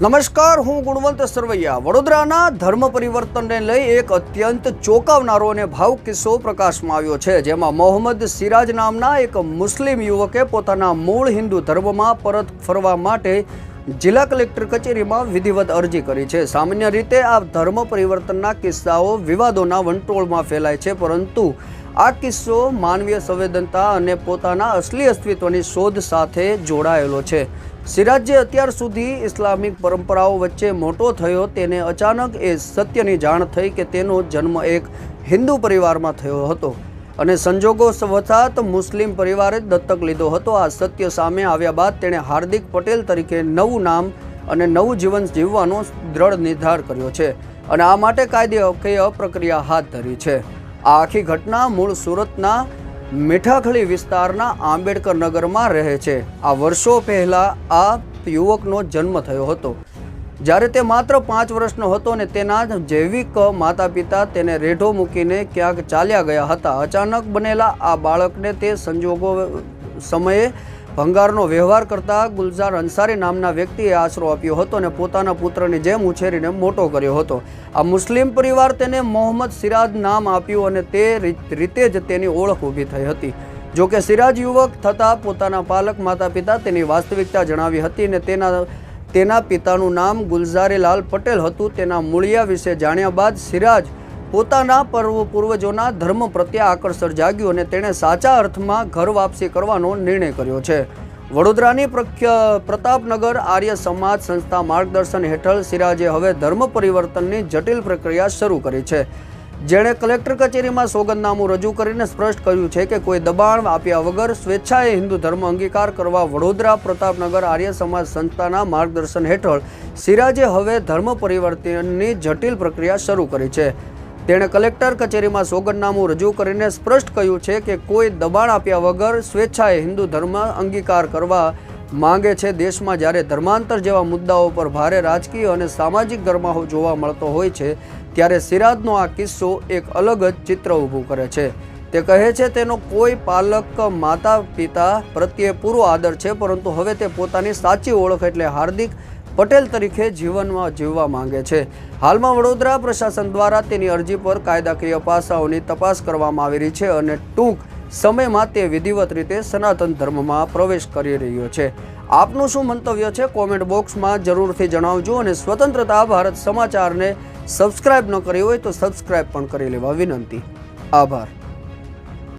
નમસ્કાર, હું ગુણવંત સરવૈયા. વડોદરાના ધર્મ પરિવર્તનને લઈ એક અત્યંત ચોંકાવનારો અને ભાવુક કિસ્સો પ્રકાશમાં આવ્યો છે, જેમાં મોહમ્મદ સિરાજ નામના એક મુસ્લિમ યુવકે પોતાના મૂળ હિન્દુ ધર્મમાં પરત ફરવા માટે જિલ્લા કલેક્ટર કચેરીમાં વિધિવત અરજી કરી છે. સામાન્ય રીતે આ ધર્મ પરિવર્તનના કિસ્સાઓ વિવાદોના વંટોળમાં ફેલાય છે, પરંતુ આ કિસ્સો માનવીય સંવેદનતા અને પોતાના અસલી અસ્તિત્વની શોધ સાથે જોડાયેલો છે. સિરાજ જે અત્યાર સુધી ઇસ્લામિક પરંપરાઓ વચ્ચે મોટો થયો, તેને અચાનક એ સત્યની જાણ થઈ કે તેનો જન્મ એક હિન્દુ પરિવારમાં થયો હતો અને સંજોગો વસાત મુસ્લિમ પરિવારે દત્તક લીધો હતો. આ સત્ય સામે આવ્યા બાદ તેણે હાર્દિક પટેલ તરીકે નવું નામ અને નવું જીવન જીવવાનો દ્રઢ નિર્ધાર કર્યો છે અને આ માટે કાયદેકીય પ્રક્રિયા હાથ ધરી છે. આ આખી ઘટના મૂળ સુરતના મીઠાખળી વિસ્તારના આંબેડકર નગરમાં રહે છે. આ વર્ષો પહેલાં આ યુવકનો જન્મ થયો હતો, જ્યારે તે માત્ર 5 વર્ષનો હતો અને તેના જૈવિક માતા પિતા તેને રેઢો મૂકીને ક્યાંક ચાલ્યા ગયા હતા. અચાનક બનેલા આ બાળકને તે સંજોગો સમયે ભંગારનો વ્યવહાર કરતા ગુલઝાર અંસારી નામના વ્યક્તિએ આશરો આપ્યો હતો અને પોતાના પુત્રની જેમ ઉછેરીને મોટો કર્યો હતો. આ મુસ્લિમ પરિવાર તેને મોહમ્મદ સિરાજ નામ આપ્યું અને તે રીતે જ તેની ઓળખ ઊભી થઈ હતી. જો કે સિરાજ યુવક થતાં પોતાના પાલક માતા પિતા તેની વાસ્તવિકતા જણાવી હતી અને તેના પિતાનું નામ ગુલઝારીલાલ પટેલ હતું. તેના મૂળિયા વિશે જાણ્યા બાદ સિરાજ પોતાના પૂર્વજોના ધર્મ પ્રત્યે આકર્ષણ જાગ્યું અને તેણે સાચા અર્થમાં ઘર વાપસી કરવાનો નિર્ણય કર્યો છે. વડોદરાની પ્રતાપનગર આર્ય સમાજ સંસ્થા માર્ગદર્શન હેઠળ સિરાજે હવે ધર્મ પરિવર્તનની જટિલ પ્રક્રિયા શરૂ કરી છે. જેણે કલેક્ટર કચેરીમાં સોગંદનામું રજૂ કરીને સ્પષ્ટ કર્યું છે કે કોઈ દબાણ આપ્યા વગર સ્વેચ્છાએ હિન્દુ ધર્મ અંગીકાર કરવા વડોદરા પ્રતાપનગર આર્ય સમાજ સંસ્થાના માર્ગદર્શન હેઠળ સિરાજે હવે ધર્મ પરિવર્તનની જટિલ પ્રક્રિયા શરૂ કરી છે. તેણે કલેક્ટર કચેરીમાં સોગંદનામું રજૂ કરીને સ્પષ્ટ કહ્યું છે કે કોઈ દબાણ આપ્યા વગર સ્વેચ્છાએ હિન્દુ ધર્મ અંગીકાર કરવા માંગે છે. દેશમાં જ્યારે ધર્માંતર જેવા મુદ્દાઓ પર ભારે રાજકીય અને સામાજિક ગરમાવો જોવા મળતો હોય છે, ત્યારે સિરાજનો આ કિસ્સો એક અલગ જ ચિત્ર ઊભું કરે છે. તે કહે છે તેનો કોઈ પાલક માતા પિતા પ્રત્યે પૂરો આદર છે, પરંતુ હવે તે પોતાની સાચી ઓળખ એટલે હાર્દિક પટેલ તરીકે જીવનમાં જીવવા માંગે છે. હાલમાં વડોદરા પ્રશાસન દ્વારા તેની અરજી પર કાયદાકીય પાસાઓની તપાસ કરવામાં આવી રહી છે અને ટૂંક સમયમાં તે વિધિવત રીતે સનાતન ધર્મમાં પ્રવેશ કરી રહ્યો છે. આપનું શું મંતવ્ય છે? કોમેન્ટ બોક્સમાં જરૂરથી જણાવજો અને સ્વતંત્રતા ભારત સમાચારને સબસ્ક્રાઇબ ન કરી હોય તો સબસ્ક્રાઇબ પણ કરી લેવા વિનંતી. આભાર.